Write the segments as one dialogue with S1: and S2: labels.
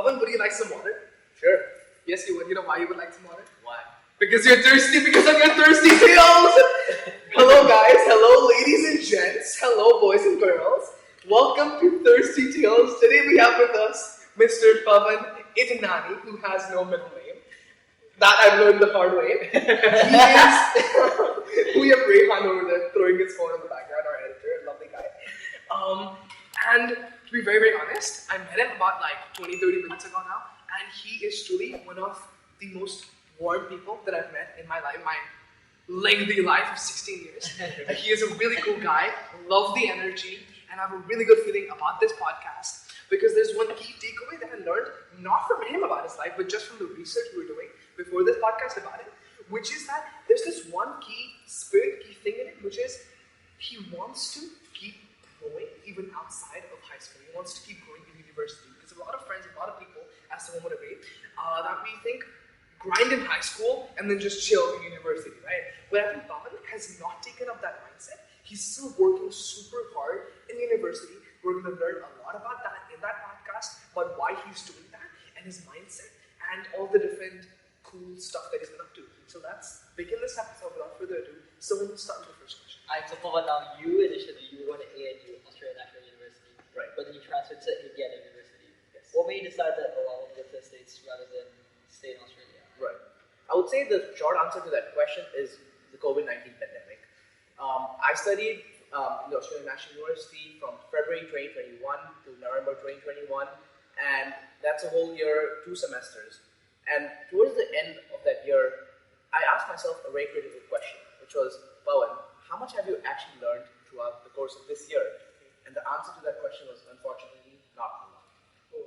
S1: Pavan, would you like some water?
S2: Sure.
S1: Yes, you would. You know why you would like some water?
S2: Why?
S1: Because you're thirsty, because of your thirsty tails! Hello guys, hello ladies and gents, hello boys and girls. Welcome to Thirsty Tales. Today we have with us Mr. Pavan Idnani, who has no middle name. That I've learned the hard way. He is, we have Rayhan over there throwing his phone in the background, our editor, a lovely guy. And to be very, very honest, I met him about like 20-30 minutes ago now, and he is truly one of the most warm people that I've met in my life, my lengthy life of 16 years. He is a really cool guy, love the energy, and I have a really good feeling about this podcast because there's one key takeaway that I learned, not from him about his life, but just from the research we were doing before this podcast about it, which is that there's this one key spirit, key thing in it, which is he wants to keep growing even outside of high school. He wants to keep growing in university because a lot of friends, a lot of people, as someone would agree, that we think grind in high school and then just chill in university, right? But I think Pavan has not taken up that mindset. He's still working super hard in university. We're going to learn a lot about that in that podcast, about why he's doing that and his mindset and all the different cool stuff that he's been up to. So let's begin this episode without further ado. So we'll start with the first question.
S3: Alright, so Pavan, now you initially, you were going to ANU, Australian National University.
S2: Right.
S3: But then you transferred to Indiana University.
S2: Yes.
S3: What made you decide that, I want to go to the States rather than stay in Australia?
S2: Right. I would say the short answer to that question is the COVID-19 pandemic. I studied in the Australian National University from February 2021 to November 2021, and that's a whole year, 2 semesters. And towards the end of that year, I asked myself a very critical question, which was, Pavan, how much have you actually learned throughout the course of this year? And the answer to that question was, unfortunately, not a lot.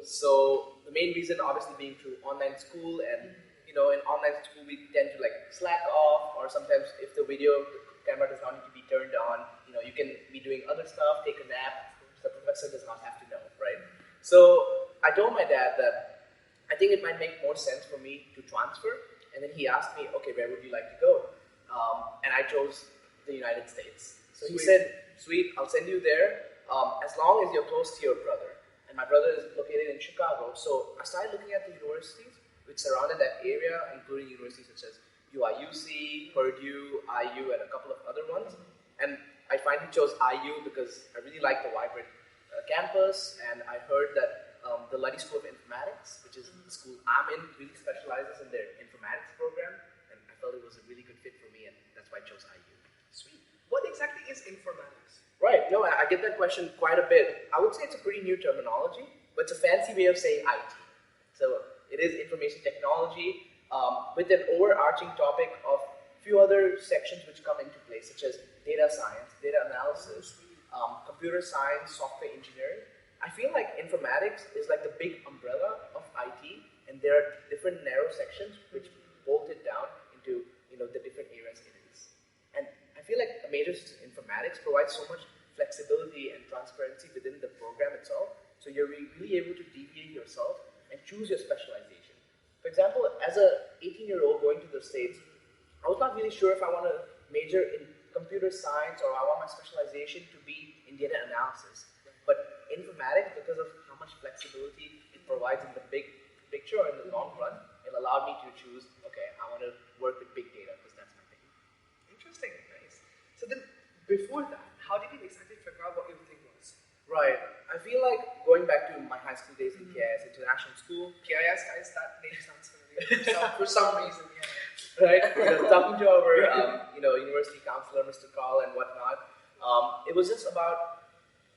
S2: So the main reason, obviously, being through online school, and in online school we tend to slack off, or sometimes if the video camera does not need to be turned on, you can be doing other stuff, take a nap. The professor does not have to know, right? So I told my dad that I think it might make more sense for me to transfer, and then he asked me, okay, where would you like to go? And I chose the United States. So he said, sweet, I'll send you there as long as you're close to your brother. And my brother is located in Chicago, so I started looking at the universities which surrounded that area, including universities such as UIUC, Purdue, IU, and a couple of other ones. And I finally chose IU because I really like the vibrant campus, and I heard that the Luddy School of Informatics, which is the school I'm in, really specializes in their informatics program, and I felt it was a really good fit for me, and that's why I chose IU.
S1: Sweet. What exactly is informatics?
S2: Right, I get that question quite a bit. I would say it's a pretty new terminology, but it's a fancy way of saying IT. So it is information technology with an overarching topic of a few other sections which come into play, such as data science, data analysis, computer science, software engineering. I feel like informatics is like the big umbrella of IT, and there are different narrow sections which bolt it down into the different areas it is. And I feel like a major informatics provides so much flexibility and transparency within the program itself, so you're really able to deviate yourself and choose your specialization. For example, as a 18-year-old going to the States, I was not really sure if I want to major in computer science or I want my specialization to be in data analysis. But informatics, because of how much flexibility it provides in the big picture or in the long run, it allowed me to choose, okay, I want to work with big data because that's my thing.
S1: Interesting, nice. So then, before that, how did you exactly figure out what your thing was?
S2: Right. I feel like going back to my high school days in KIS International School.
S1: KIS, guys, that name sounds familiar for some reason, yeah.
S2: Right? Talking to our university counselor, Mr. Carl, and whatnot, it was just about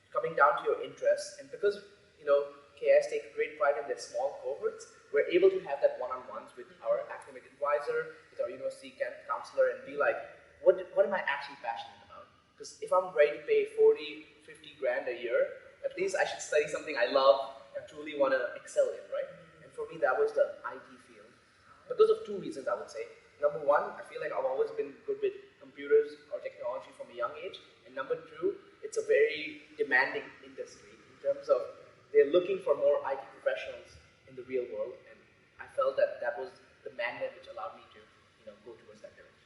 S2: coming down to your interests. And because KIS take great pride in their small cohorts, we're able to have that one-on-ones with our academic advisor, with our university counselor, and be like, what am I actually passionate about? Because if I'm ready to pay 40, 50 grand a year, at least I should study something I love and truly want to excel in, right? And for me, that was the IT field. Because of 2 reasons, I would say. Number 1, I feel like I've always been good with computers or technology from a young age. And number 2, it's a very demanding industry in terms of they're looking for more IT professionals in the real world. And I felt that was the magnet which allowed me to go towards that direction.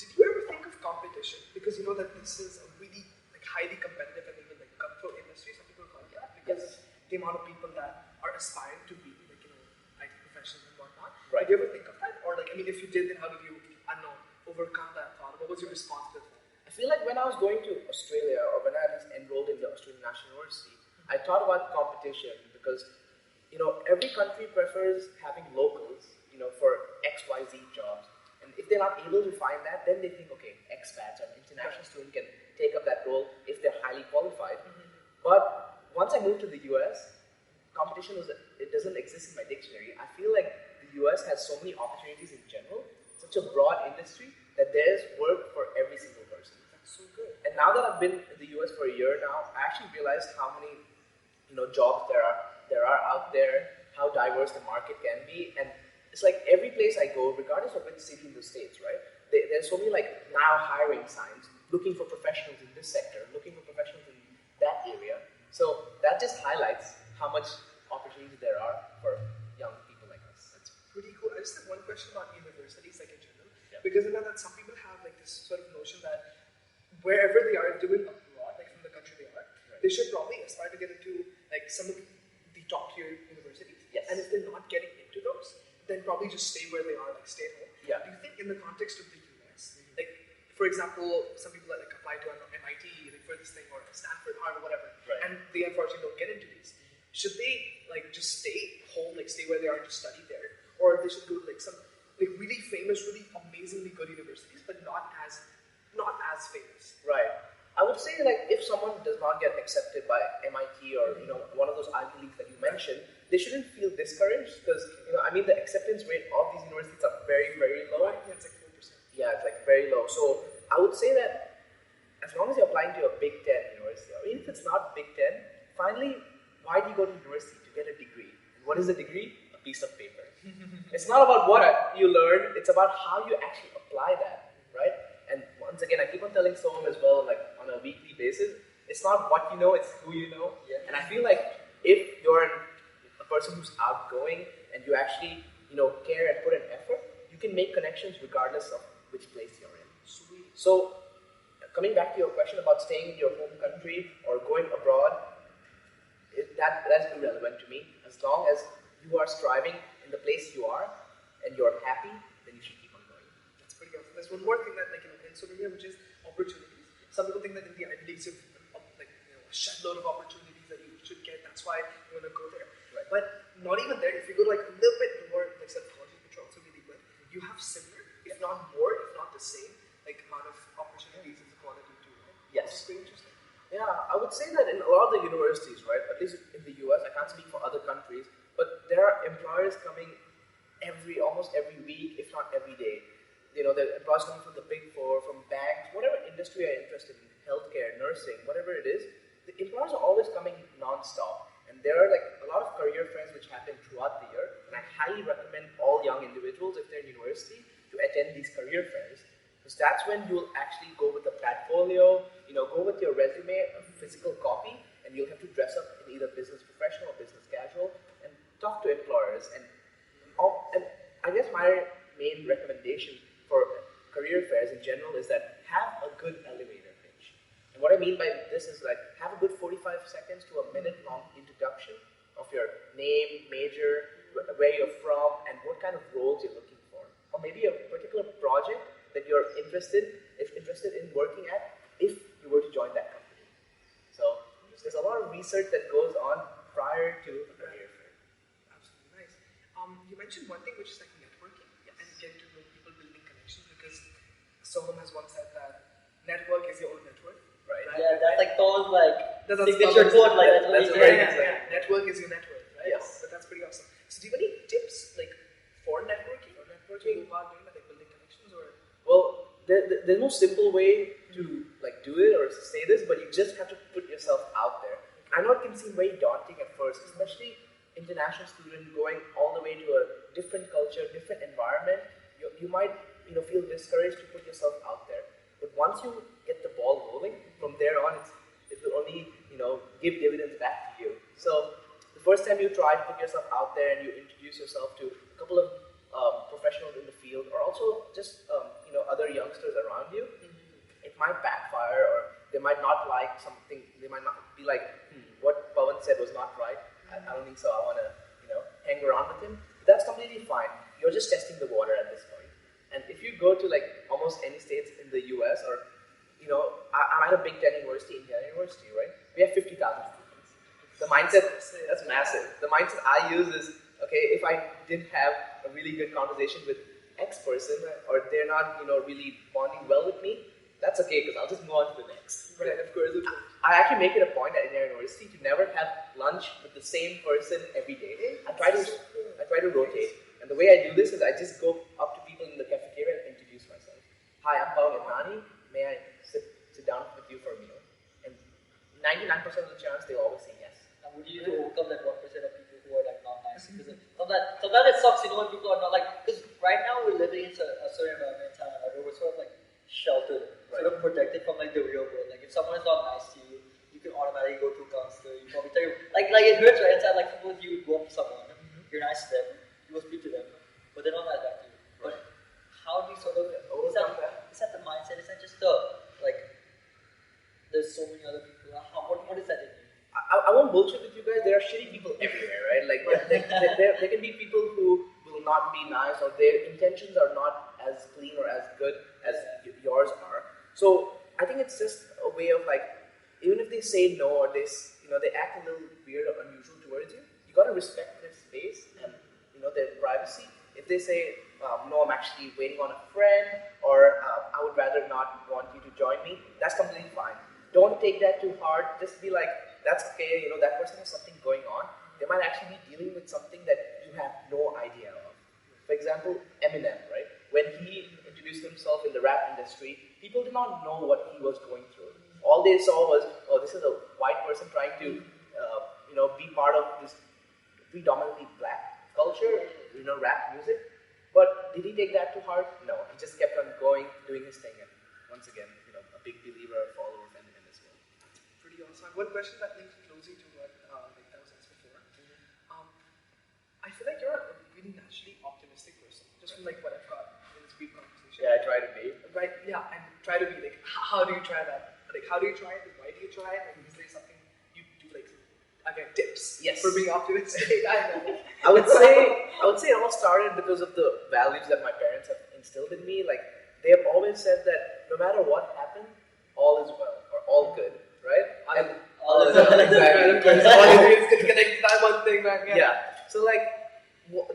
S1: Did you ever think of competition? Because you know that this is a really highly competitive and even cutthroat industry, some people call it that, because the amount of people that are aspiring to be
S2: Right.
S1: Did you ever think of that? Or like, I mean, if you did, then how did you, I don't know, overcome that thought? What was your response to that?
S2: I feel like when I was going to Australia, or when I was enrolled in the Australian National University, I thought about competition because, every country prefers having locals, for X, Y, Z jobs. And if they're not able to find that, then they think, okay, expats or international student can take up that role if they're highly qualified. But once I moved to the US, competition it doesn't exist in my dictionary. I feel like the US has so many opportunities in general, such a broad industry, that there's work for every single person.
S1: That's so good.
S2: And now that I've been in the US for a year now, I actually realized how many jobs there are out there, how diverse the market can be, and it's like every place I go, regardless of which city in the States, right? There's so many like now hiring signs, looking for professionals in this sector, looking for professionals in that area. So that just highlights how much opportunity there are for young people like us.
S1: That's pretty cool. I just have one question about universities, like in general,
S2: Yeah.
S1: because I know that some people have like this sort of notion that wherever they are doing abroad, like from the country they are,
S2: Right.
S1: they should probably aspire to get into like some of the top tier universities.
S2: Yes.
S1: And if they're not getting into those, then probably just stay where they are, like stay at home.
S2: Yeah.
S1: Do you think in the context of the US, like for example, some people that like apply to MIT like, for this thing or Stanford, Harvard, whatever,
S2: Right.
S1: and they unfortunately don't get into these. Should they like just stay home, like stay where they are and just study there, or they should go to like some like really famous, really amazingly good universities, but not as famous?
S2: Right. I would say like if someone does not get accepted by MIT or one of those Ivy Leagues that you mentioned, they shouldn't feel discouraged because the acceptance rate of these universities are very, very low.
S1: Yeah, it's like 4%.
S2: Yeah, it's like very low. So I would say that as long as you're applying to a Big Ten university, or even if it's not Big Ten, finally, why do you go to university? To get a degree. And what is a degree? A piece of paper. It's not about what you learn, it's about how you actually apply that, right? And once again, I keep on telling Soham as well, like on a weekly basis, it's not what you know, it's who you know.
S3: Yeah.
S2: And I feel like if you're a person who's outgoing and you actually, care and put an effort, you can make connections regardless of which place you're in.
S1: Sweet.
S2: So, coming back to your question about staying in your home country or going abroad, that's irrelevant to me. As long as you are striving in the place you are and you're happy, then you should keep on going.
S1: That's pretty awesome. There's one more thing that in social media, which is opportunities. Some people think that in the Ivy Leagues, you have a shed load of opportunities that you should get. That's why you want to go there.
S2: Right.
S1: But not even there. If you go like a little bit more, like psychology, which are also really good, you have similar, if not more, if not the same, like amount of opportunities as the quality too. Right?
S2: Yes.
S1: Which is pretty interesting.
S2: Yeah, I would say that in a lot of the universities, right, at least in the US, I can't speak for other countries, but there are employers coming almost every week, if not every day. The employers coming from the Big Four, from banks, whatever industry you're interested in, healthcare, nursing, whatever it is, the employers are always coming non-stop. And there are like a lot of career fairs which happen throughout the year, and I highly recommend all young individuals, if they're in university, to attend these career fairs. Because that's when you'll actually go with a portfolio, go with your resume, a physical copy, and you'll have to dress up in either business professional or business casual and talk to employers. And I guess my main recommendation for career fairs in general is that have a good elevator pitch. And what I mean by this is like have a good 45 seconds to a minute long introduction of your name, major, where you're from, and what kind of roles you're looking for. Or maybe a particular project that you're interested in working at if you were to join that company. So there's a lot of research that goes on prior to a career fair.
S1: Absolutely nice. You mentioned one thing which is like networking and getting to know people, building connections, because Soham has once said that network is your own network.
S2: Right.
S3: Yeah, that's like Tom's like
S1: That's
S3: signature
S1: Pavan's-
S3: quote. Like that's what
S2: that's
S3: he
S2: a very
S3: said.
S2: good
S1: Yeah, network is your network, right?
S2: Yes.
S1: So that's pretty awesome. So do you have any tips like for networking? Go about doing that, like building connections, or
S2: Well, there's no simple way to like do it or say this, but you just have to put yourself out there. I know it can seem very daunting at first, especially international student going all the way to a different culture, different environment. You might feel discouraged to put yourself out there. But once you get the ball rolling, from there on, it will only give dividends back to you. So the first time you try to put yourself out there and you introduce yourself to a couple of professionals in the field, or also just other youngsters around you, it might backfire, or they might not like something. They might not be like, what Pavan said was not right. I don't think so. I want to hang around with him. that's completely fine. You're just testing the water at this point. And if you go to like almost any states in the US or, I'm at a Big Ten university, Indiana University, right? We have 50,000 students. The mindset, that's massive. The mindset I use is, okay, if I didn't have a really good conversation with X person or they're not, really bonding well with me, that's okay because I'll just move on to the next.
S1: Right, of course.
S2: I actually make it a point at Indiana University to never have lunch with the same person every day. I try to rotate. And the way I do this is I just go up to people in the cafeteria and introduce myself. Hi, I'm Pavan Idnani. May I sit down with you for a meal? And 99% of the chance they'll always say yes.
S3: And would you overcome that 1% of people who are like not nice? Because sometimes it sucks, when people are not like, because right now we're living in a certain environment in Thailand where we're sort of like sheltered, sort of protected from like the real world. Like if someone is not nice to you, you can automatically go to a counselor. You probably tell you, like it hurts right inside. Like suppose you would go up to someone, you're nice to them, you will speak to them, but they're not nice back to you. But how do you sort of overcome that? Is that the mindset? Is that just the like? There's so many other people. What is that in you?
S2: I won't bullshit with you guys. There are shitty people everywhere, right? Like there can be people who will not be nice or their intentions are not as clean or as good as yours are. So I think it's just a way of like, even if they say no or they act a little weird or unusual towards you, you gotta respect their space and their privacy. If they say no, I'm actually waiting on a friend or I would rather not want you to join me, that's completely fine. Don't take that too hard. Just be like, that's okay. That person has something going on. They might actually be dealing with something that you have no idea of. For example, Eminem, right? When he introduced himself in the rap industry, people did not know what he was going through. All they saw was, oh, this is a white person trying to, be part of this predominantly black culture, rap music. But did he take that too hard? No. He just kept on going, doing his thing, and once again, a big believer, a follower of Eminem as well.
S1: Pretty awesome. One question that links closely to what that was asked before. I feel like you're a really naturally optimistic person, just from like what I've got in this brief conversation.
S2: Yeah, I try to be.
S1: Right. Yeah, and try to be like, how do you try that? Like, how do you try it? And why do you try it? And is there something you do like? Again, tips.
S2: Yes.
S1: For being optimistic.
S2: I would say it all started because of the values that my parents have instilled in me. Like they have always said that no matter what happens, all is well or all good, right? And
S3: all is well.
S2: Exactly.
S1: All is good. Connect that one thing, man.
S2: Yeah. So like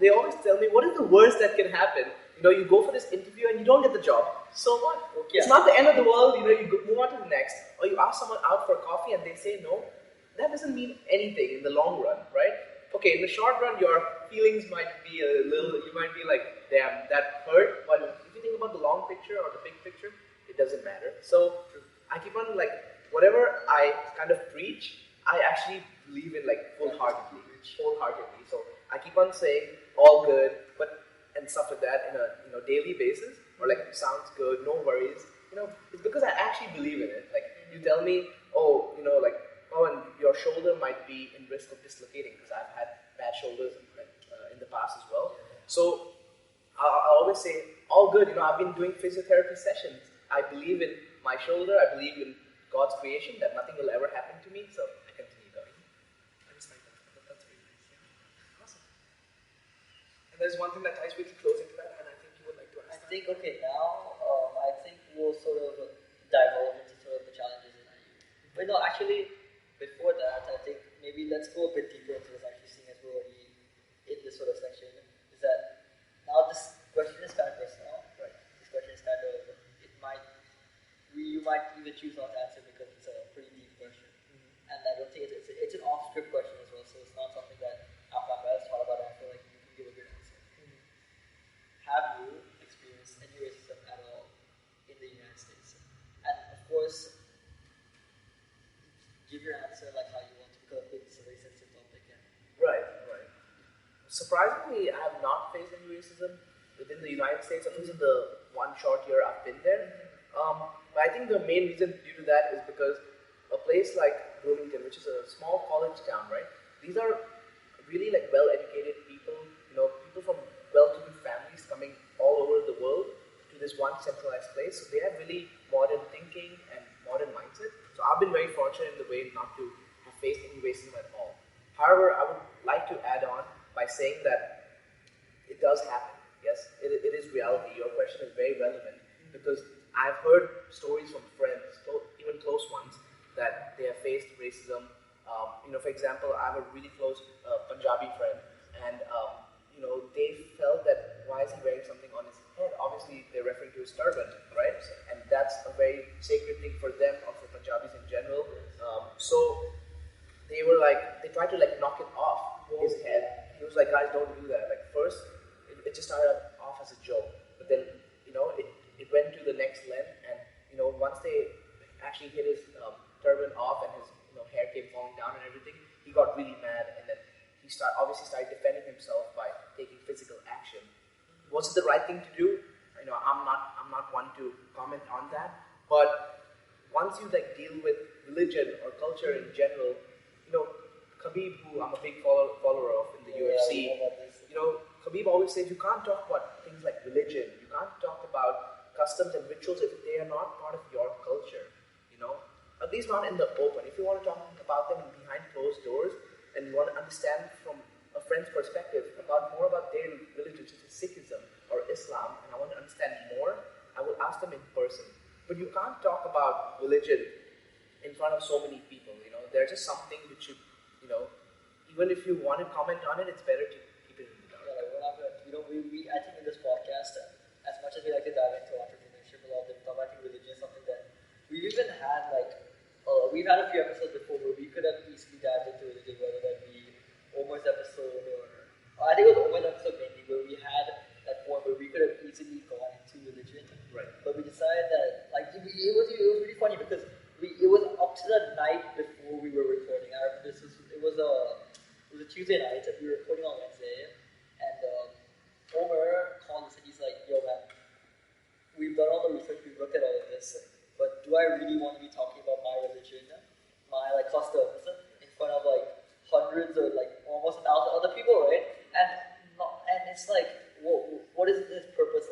S2: they always tell me, what is the worst that can happen? You go for this interview and you don't get the job. So what?
S3: Okay.
S2: It's not the end of the world. You move on to the next, or you ask someone out for coffee and they say no. That doesn't mean anything in the long run, right? Okay, in the short run, your feelings might be you might be like, damn, that hurt. But if you think about the long picture or the big picture, it doesn't matter. So I keep on like, whatever I kind of preach, I actually believe in like wholeheartedly. So I keep on saying all good, and stuff like that in a daily basis, or like sounds good, no worries. It's because I actually believe in it. Like you tell me, oh, and your shoulder might be in risk of dislocating because I've had bad shoulders in the past as well. So I always say, all good. I've been doing physiotherapy sessions. I believe in my shoulder. I believe in God's creation that nothing will ever happen to me. So I continue going.
S1: I just like that. That's very nice. Yeah. Awesome. And there's one thing that ties really close into that, and I think you would like to ask.
S3: I think now I think we'll sort of divulge into sort of the challenges in IU. But no, actually. Before that, I think maybe let's go a bit deeper into this, actually, seeing as we're already in this sort of section. Is that now this question is kind of personal, right? This question is kind of, you might even choose not to answer because it's a pretty deep question. Mm-hmm. And I don't think it's an off-script question as well, so it's not something that after my best thought about it, I feel like you can give a good answer. Mm-hmm. Have you experienced any racism at all in the United States? And of course, give your answer like how you want to, because it's a very sensitive topic.
S2: Right. Surprisingly, I have not faced any racism within the United States, at least in the one short year I've been there. But I think the main reason due to that is because a place like Bloomington, which is a small college town, right? These are really like well-educated people, people from well-to-do families coming all over the world to this one centralized place. So they have really modern thinking and modern mindset. So I've been very fortunate in the way not to have faced any racism at all. However, I would like to add on by saying that it does happen. Yes, it is reality. Your question is very relevant because I've heard stories from friends, even close ones, that they have faced racism. For example, I have a really close Punjabi friend, and they felt that why is he wearing something on his head? Obviously, they're referring to his turban, right? And that's a very sacred thing for them, or for Punjabis in general. So they were like, they tried to like knock it off his head. He was like, guys, don't do that. Like first, it just started off as a joke, but then it went to the next length, and once they actually hit his turban off and his hair came falling down and everything, he got really mad, and then he obviously started defending himself by taking physical action. Was it the right thing to do? I'm not one to comment on that, but once you like deal with religion or culture in general, Khabib, who I'm a big follower of in the UFC, Khabib always says you can't talk about things like religion, you can't talk about customs and rituals if they are not part of your culture, at least not in the open. If you want to talk about them behind closed doors and you want to understand from a friend's perspective more about their religion, such as Sikhism or Islam, and I want to understand more, I will ask them in person. But you can't talk about religion in front of so many people. There's just something which you, even if you want to comment on it, it's better to keep it in the dark.
S3: Yeah, like we're not gonna, I think in this podcast, as much as we like to dive into entrepreneurship, a lot of them talk about religion is something that we've even had we've had a few episodes before where we could have easily dived into religion, whether that be Omar's episode or I think it was Omar's episode mainly, where we had that point where we could have easily gone into religion.
S2: Right.
S3: But we decided that it was really funny because it was up to the night before we were recording. I remember it was a Tuesday night and we were recording on Wednesday, and Omar called us and he's like, "Yo man, we've done all the research, we've looked at all of this, but do I really want to be talking about my religion, my customs, in front of hundreds or almost 1,000 other people, right? And it's like, what is this purpose?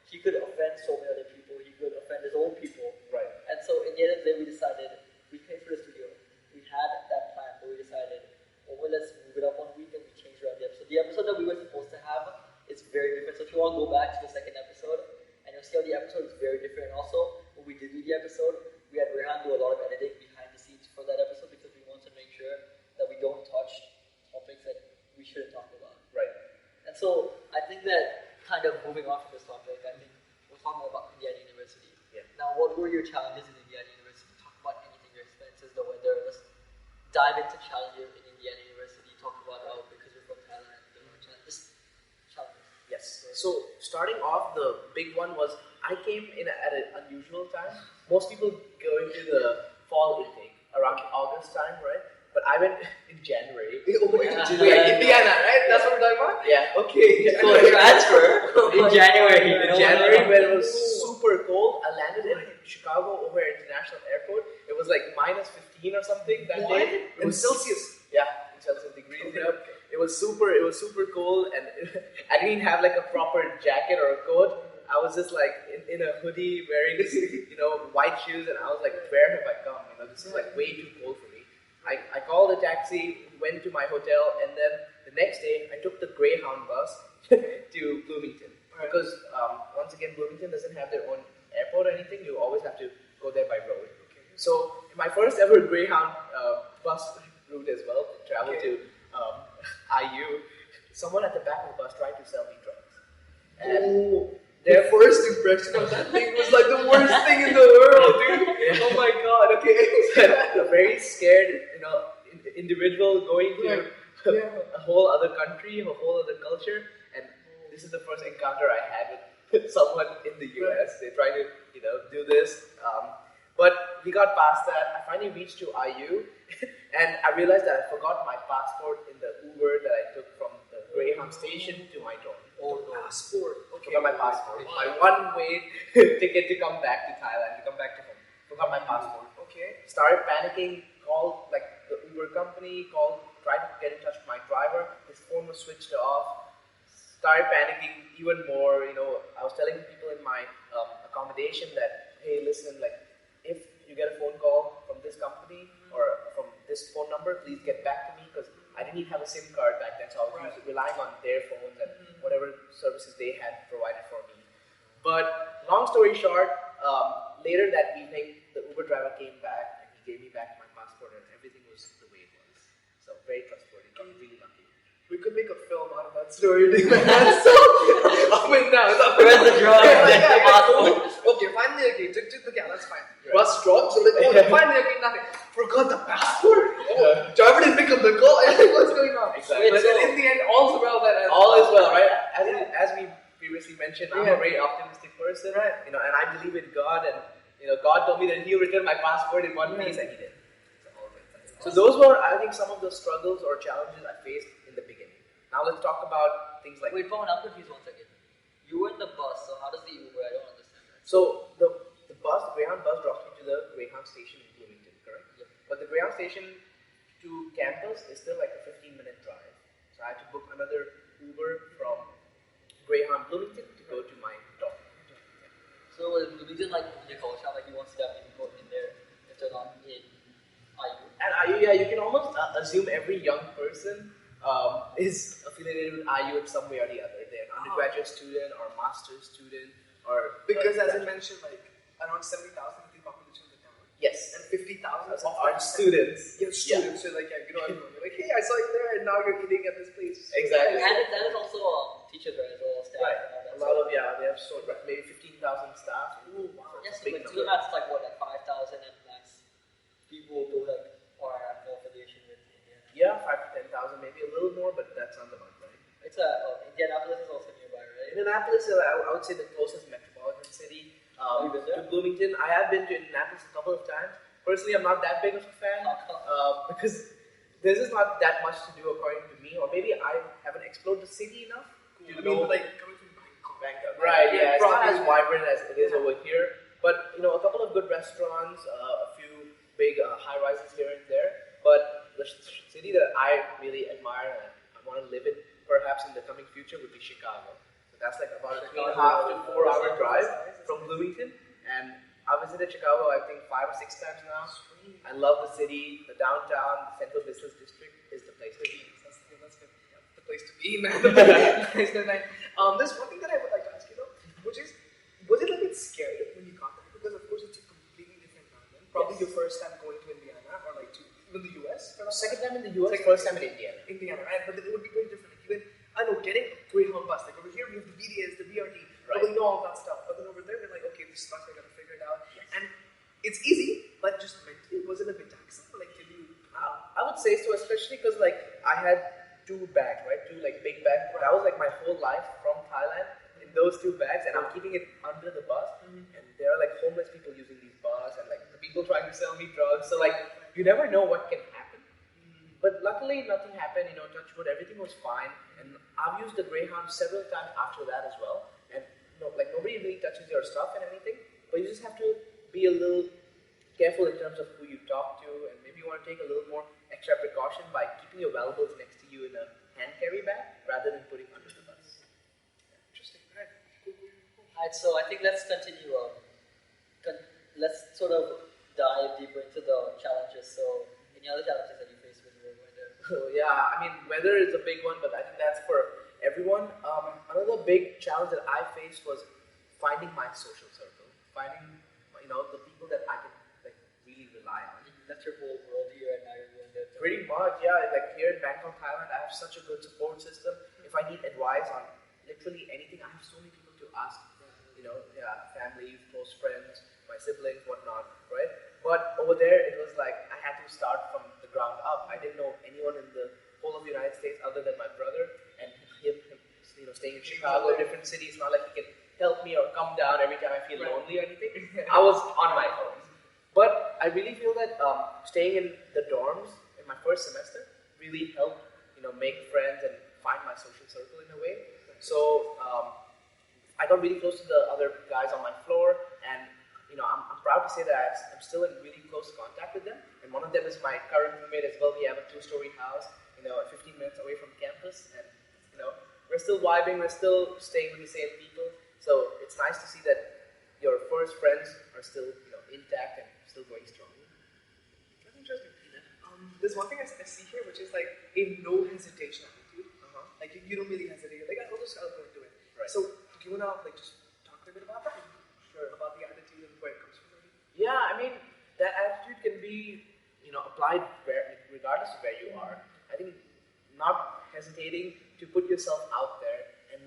S3: He could offend so many other people, he could offend his own people,
S2: right?
S3: And so in the end of the day, we decided, we paid for the studio, we had that plan, but we decided, let's move it up 1 week, and we changed around the episode. The episode that we were supposed to have is very different. So if you want to go back to the second episode, and you'll see how the episode is very different. And also, when we did the episode, we had Rehan do a lot of editing behind the scenes for that episode because we wanted to make sure that we don't touch topics that we shouldn't talk about.
S2: Right.
S3: And so I think that kind of moving on from this topic, I think we'll talk more about Indiana University.
S2: Yeah.
S3: Now, what were your challenges in Indiana University? Talk about anything, your experiences, the weather. Let's dive into challenges in Indiana University. Talk about because you're from Thailand, just challenges.
S2: Yes. So starting off, the big one was I came in at an unusual time. Most people go into the fall intake around August time, right? But I went in January.
S1: Indiana, right? That's what we're talking about?
S2: Yeah.
S1: Okay.
S3: So a transfer in January.
S2: January, when it was super cold, I landed in Chicago O'Hare International Airport. It was like minus 15 or something that day.
S1: It was Celsius.
S2: Yeah, in Celsius degrees. It was super cold, and I didn't have a proper jacket or a coat. I was just in a hoodie, wearing white shoes, and I was like, where have I come? This is way too cold for me. I called a taxi, went to my hotel, and then the next day I took the Greyhound bus to Bloomington. Because once again, Bloomington doesn't have their own airport or anything. You always have to go there by road. So my first ever Greyhound bus route as well, travel to IU, someone at the back of the bus tried to sell me drugs. And
S1: their first impression of that thing was the worst thing in the world, dude.
S2: Yeah.
S1: Oh my god, okay.
S2: A very scared, individual going to a whole other country, a whole other culture, and this is the first encounter I had with someone in the US. They try to, do this. But we got past that. I finally reached to IU, and I realized that I forgot my passport in the Uber that I took from the Greyhound station to my dorm.
S1: Oh, passport. Okay.
S2: Forgot my passport. My one-way ticket to come back to Thailand, to come back to home. Forgot my passport.
S1: Okay.
S2: Started panicking, called the Uber company, tried to get in touch with my driver. His phone was switched off. Started panicking even more. I was telling people in my accommodation that, hey, listen, if you get a phone call from this company or from this phone number, please get back to me, because I didn't even have a SIM card back then, so I was relying on their phones and whatever services they had provided for me. But long story short, later that evening, the Uber driver came back and he gave me back my passport and everything was the way it was. So very trustworthy, really lucky.
S1: We could make a film out of that story. That's so up and down.
S3: Where's the drug?
S1: Okay, finally again. Yeah, that's fine.
S2: Right.
S1: Bus dropped. So like, finally again, nothing. Forgot the passport. Driver didn't pick up the call. What's going on?
S2: Exactly.
S1: But then in the end, all's well that ends.
S2: All is well, right? As we previously mentioned, I'm a
S1: Yeah.
S2: very optimistic person,
S1: Right.
S2: and I believe in God, and God told me that He'll return my passport in one piece, and He did. So those were, I think, some of the struggles or challenges I faced in the beginning. Now let's talk about things like.
S3: Wait, Pavan, I'm confused once again. You were in the bus, so how does the Uber? I don't understand that.
S2: So the Greyhound bus drops me to the Greyhound station in Bloomington, correct?
S3: Yep.
S2: But the Greyhound station to campus is still like a 15-minute drive. So I had to book another Uber from Greyhound Bloomington to go to my dorm.
S3: So we didn't like the culture, like you want to have people in there and turn on in IU.
S2: And IU, you can almost assume every young person is affiliated with IU in some way or the other. They're an undergraduate student or master's student or
S1: Because as I mentioned, like around 70,000 of the population of the town.
S2: yes,
S1: And 50,000
S2: are students.
S1: Yeah, students. So like, everyone. You're like, hey, I saw you there, and now you're eating at this place.
S2: Exactly.
S3: And that is also teachers, right, as well, staff.
S2: Right.
S3: And
S2: A
S3: all
S2: lot
S3: that.
S2: of they have maybe 15,000 staff.
S1: Oh, wow.
S3: Yes,
S2: Big
S3: but to
S2: number.
S3: the max, like what, like 5,000 and max people who like or have no affiliation with India.
S2: Yeah, 5 to 10,000, maybe a little more, but that's on the month, right?
S3: It's Indianapolis is also nearby, right?
S2: Indianapolis, I would say the closest metropolitan city
S3: Have you been there?
S2: to Bloomington. I have been to Indianapolis a couple of times. Personally, I'm not that big of a fan because there's just not that much to do according to me, or maybe I haven't explored the city enough.
S1: I mean, like coming from Bangkok.
S2: Right, yeah, it's not
S1: probably.
S2: as vibrant as it is over here. But a couple of good restaurants, a few big high rises here and there. But the city that I really admire and I want to live in, perhaps in the coming future, would be Chicago. So that's like about a 3.5 to 4 hour drive from Bloomington. And I visited Chicago, I think 5 or 6 times now. I love the city, the downtown, the central business district is the place to be.
S1: That's the place to be, man. There's one thing that I would like to ask you though, which is, was it a bit scary when you got there? Because of course it's a completely different environment. Probably
S2: Yes.
S1: your first time going to Indiana or like to even the US.
S2: Second time in the US, first time in Indiana.
S1: Indiana, right? But then it would be very different. Like even I know getting a Greyhound bus. Like over here we have the BDS, the BRT,
S2: Right.
S1: we know all that stuff. But then over there we're like, okay, this stuff I gotta figure it out. And it's easy, but just mentally, was it a bit taxing? Like did you?
S2: I would say so, especially because like I had 2 bags, right? 2 like big bags. That was like my whole life from Thailand in those 2 bags, and I'm keeping it under the bus. And there are like homeless people using these bus, and like the people trying to sell me drugs. So like you never know what can happen. But luckily, nothing happened. Touch wood, everything was fine. And I've used the Greyhound several times after that as well. And like nobody really touches your stuff and anything, but you just have to be a little careful in terms of who you talk to, and maybe you want to take a little more extra precaution by keeping your valuables next to you in a hand carry bag rather than putting under the bus.
S1: Interesting, right? Cool.
S3: Alright, so I think let's continue. Let's sort of dive deeper into the challenges. So, any other challenges that you faced when you were going there?
S2: So yeah, I mean, weather is a big one, but I think that's for everyone. Another big challenge that I faced was finding my social circle, finding the people that I can like really rely on.
S3: That's your whole world here, and now you're going there.
S2: Pretty much, yeah. Like here in Bangkok, Thailand, I have such a good support system. If I need advice on literally anything, I have so many people to ask. Family, close friends, my siblings, whatnot, right? But over there, it was like I had to start from the ground up. I didn't know anyone in the whole of the United States other than my brother, and him staying in Chicago, different cities. Not like he can help me or come down every time I feel lonely or anything. I was on my own. But I really feel that staying in the dorms in my first semester really helped, make friends and find my social circle in a way. So I got really close to the other guys on my floor, and I'm proud to say that I'm still in really close contact with them. And one of them is my current roommate as well. We have a 2-story house, 15 minutes away from campus, and we're still vibing. We're still staying with the same people. So it's nice to see that your first friends are still intact and still going strong.
S1: That's interesting. There's one thing I see here, which is like a no hesitation attitude. Like you don't really hesitate. You're like, I'll go do it.
S2: Right.
S1: wanna like just talk a bit about that? Sure. About the attitude and where it comes from.
S2: Yeah, I mean, that attitude can be, applied regardless of where you are. I think not hesitating to put yourself out there and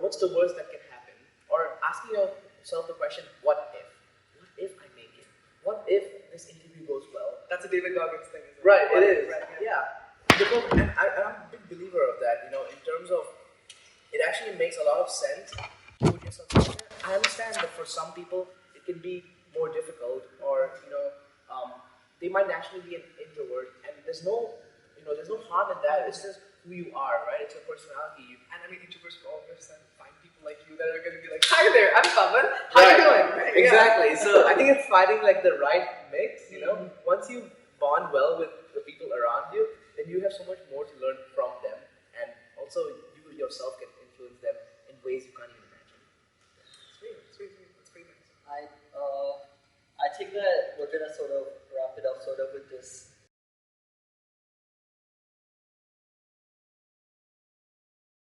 S2: what's the worst that can happen? Or asking yourself the question, what if? What if I make it? What if this interview goes well?
S1: That's a David Goggins thing, isn't it?
S2: Right, it is.
S1: Right,
S2: Yeah. Because, and I'm a big believer of that, in terms of, it actually makes a lot of sense to put yourself out there. I understand that for some people, it can be more difficult, or, they might naturally be an introvert, and there's no harm in that. It's just who you are, right? It's your personality.
S1: And I mean, introverts will always find people like you that are going to be like, hi there, I'm Pavan. How you doing? Right?
S2: Exactly. So I think it's finding the right mix. Once you bond well with the people around you, then you have so much more to learn from them, and also you yourself can influence them in ways you can't even imagine.
S1: Sweet. That's pretty nice.
S3: I think that we're gonna sort of wrap it up with this